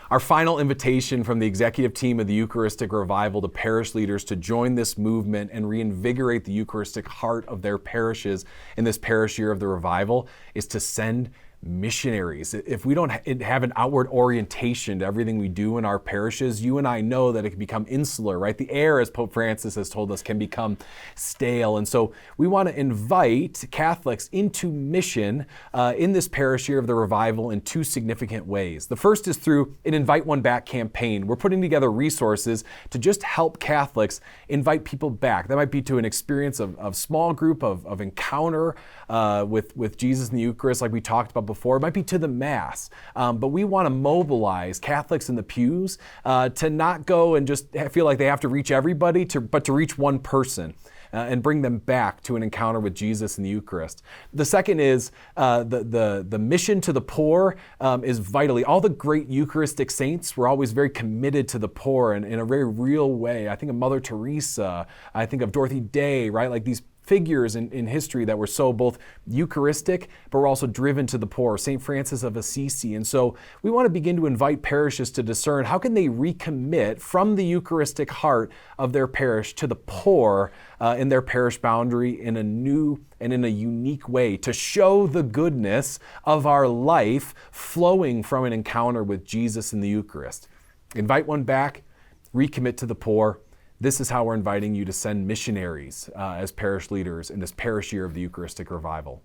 Our final invitation from the executive team of the Eucharistic Revival to parish leaders to join this movement and reinvigorate the Eucharistic heart of their parishes in this parish year of the revival is to send missionaries. If we don't have an outward orientation to everything we do in our parishes, you and I know that it can become insular, right? The air, as Pope Francis has told us, can become stale. And so we want to invite Catholics into mission in this parish year of the revival in two significant ways. The first is through an Invite One Back campaign. We're putting together resources to just help Catholics invite people back. That might be to an experience of small group, of encounter with Jesus in the Eucharist, like we talked about before. It might be to the Mass, but we want to mobilize Catholics in the pews to not go and just feel like they have to reach everybody, but to reach one person and bring them back to an encounter with Jesus in the Eucharist. The second is the mission to the poor is vitally. All the great Eucharistic saints were always very committed to the poor and in a very real way. I think of Mother Teresa, I think of Dorothy Day, right? Like these figures in history that were so both Eucharistic, but were also driven to the poor, St. Francis of Assisi. And so we want to begin to invite parishes to discern how can they recommit from the Eucharistic heart of their parish to the poor in their parish boundary in a new and in a unique way to show the goodness of our life flowing from an encounter with Jesus in the Eucharist. Invite one back, recommit to the poor. This is how we're inviting you to send missionaries as parish leaders in this parish year of the Eucharistic Revival.